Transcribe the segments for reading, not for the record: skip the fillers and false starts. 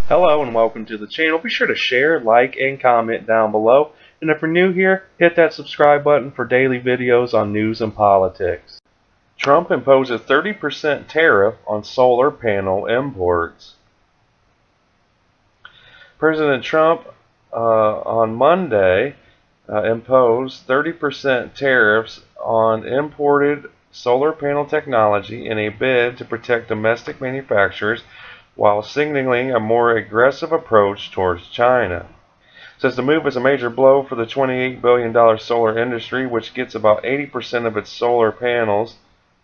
Hello and welcome to the channel. Be sure to share, like, and comment down below. And if you're new here, hit that subscribe button for daily videos on news and politics. Trump imposes 30% tariff on solar panel imports. President Trump on Monday imposed 30% tariffs on imported solar panel technology in a bid to protect domestic manufacturers while signaling a more aggressive approach towards China. Says the move is a major blow for the $28 billion solar industry, which gets about 80% of its solar panels,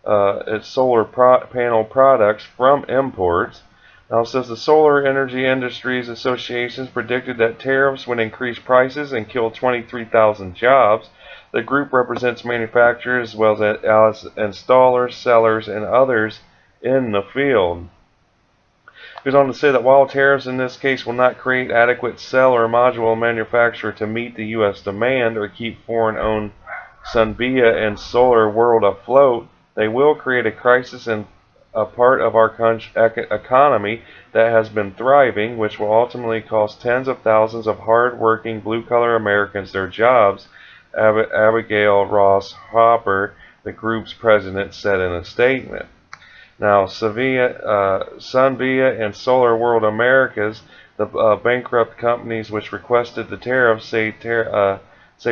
panel products from imports. Now, it says the Solar Energy Industries Associations predicted that tariffs would increase prices and kill 23,000 jobs. The group represents manufacturers as well as installers, sellers, and others in the field. It goes on to say that while tariffs in this case will not create adequate cell or module manufacturer to meet the U.S. demand or keep foreign-owned SunVia and Solar World afloat, they will create a crisis in a part of our economy that has been thriving, which will ultimately cost tens of thousands of hard-working blue-collar Americans their jobs, Abigail Ross Hopper, the group's president, said in a statement. Now, SunVia and Solar World Americas, the bankrupt companies which requested the tariffs, say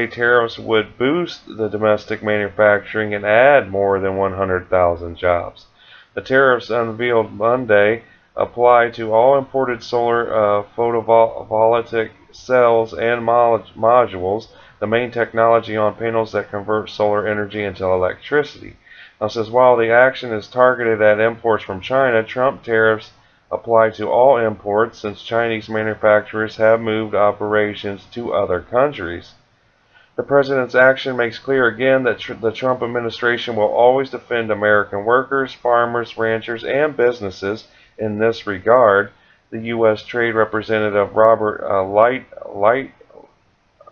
tariffs would boost the domestic manufacturing and add more than 100,000 jobs. The tariffs unveiled Monday apply to all imported solar photovoltaic cells and modules, the main technology on panels that convert solar energy into electricity. Now, it says while the action is targeted at imports from China, Trump tariffs apply to all imports since Chinese manufacturers have moved operations to other countries. The president's action makes clear again that the Trump administration will always defend American workers, farmers, ranchers, and businesses in this regard. The U.S. Trade Representative Robert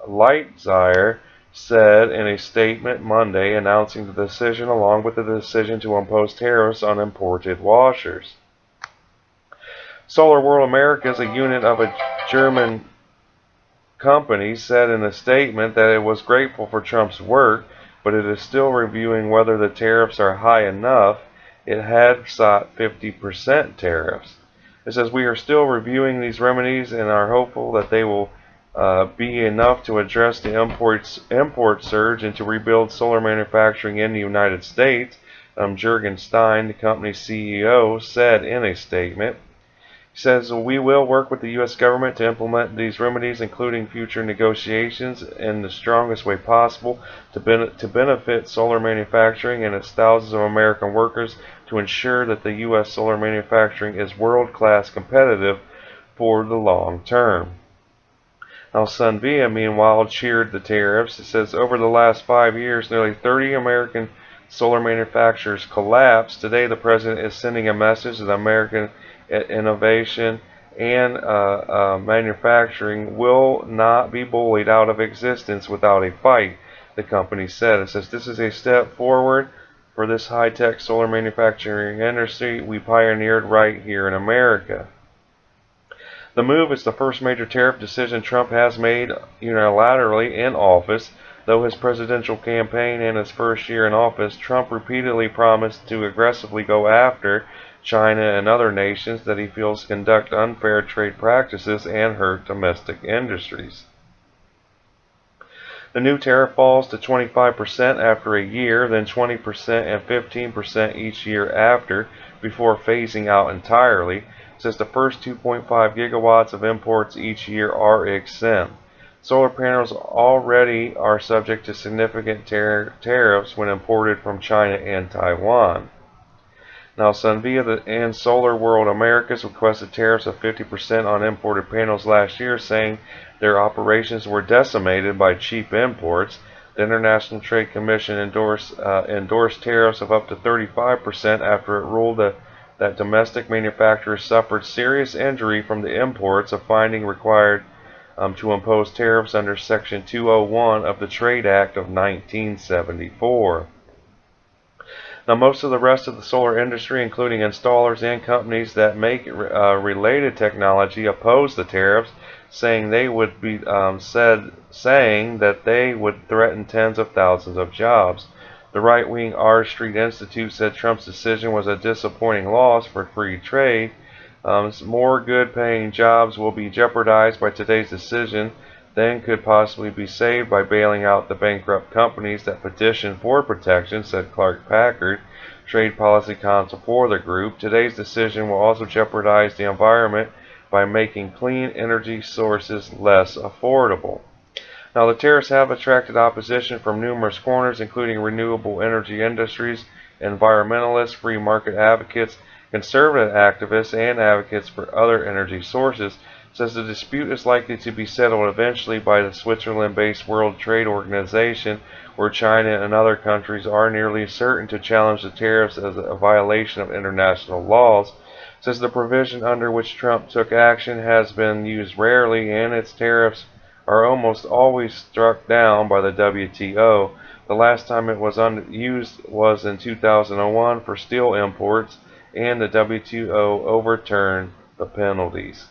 Lighthizer said in a statement Monday announcing the decision along with the decision to impose tariffs on imported washers. Solar World Americas, a unit of a German company, said in a statement that it was grateful for Trump's work, but it is still reviewing whether the tariffs are high enough. It had sought 50% tariffs. It says, "We are still reviewing these remedies and are hopeful that they will be enough to address the import surge and to rebuild solar manufacturing in the United States," Jurgen Stein, the company's CEO, said in a statement. He says, "We will work with the U.S. government to implement these remedies, including future negotiations, in the strongest way possible to benefit solar manufacturing and its thousands of American workers to ensure that the U.S. solar manufacturing is world-class competitive for the long term." Now, SunVia, meanwhile, cheered the tariffs. It says, over the last 5 years, nearly 30 American solar manufacturers collapsed. Today, the president is sending a message that American innovation and manufacturing will not be bullied out of existence without a fight, the company said. It says, "This is a step forward for this high-tech solar manufacturing industry we pioneered right here in America." The move is the first major tariff decision Trump has made unilaterally in office. Though his presidential campaign and his first year in office, Trump repeatedly promised to aggressively go after China and other nations that he feels conduct unfair trade practices and hurt domestic industries. The new tariff falls to 25% after a year, then 20% and 15% each year after, before phasing out entirely. Says the first 2.5 gigawatts of imports each year are exempt. Solar panels already are subject to significant tariffs when imported from China and Taiwan. Now, SunVia and Solar World Americas requested tariffs of 50% on imported panels last year, saying their operations were decimated by cheap imports. The International Trade Commission endorsed tariffs of up to 35% after it ruled that domestic manufacturers suffered serious injury from the imports, a finding required to impose tariffs under Section 201 of the Trade Act of 1974. Now, most of the rest of the solar industry, including installers and companies that make related technology, oppose the tariffs, saying they would be saying that they would threaten tens of thousands of jobs. The right-wing R Street Institute said Trump's decision was a disappointing loss for free trade. More good-paying jobs will be jeopardized by today's decision than could possibly be saved by bailing out the bankrupt companies that petitioned for protection, said Clark Packard, trade policy counsel for the group. Today's decision will also jeopardize the environment by making clean energy sources less affordable. Now, the tariffs have attracted opposition from numerous corners, including renewable energy industries, environmentalists, free market advocates, conservative activists, and advocates for other energy sources. Says the dispute is likely to be settled eventually by the Switzerland-based World Trade Organization, where China and other countries are nearly certain to challenge the tariffs as a violation of international laws. Says the provision under which Trump took action has been used rarely, and its tariffs are almost always struck down by the WTO. The last time it was used was in 2001 for steel imports, and the WTO overturned the penalties.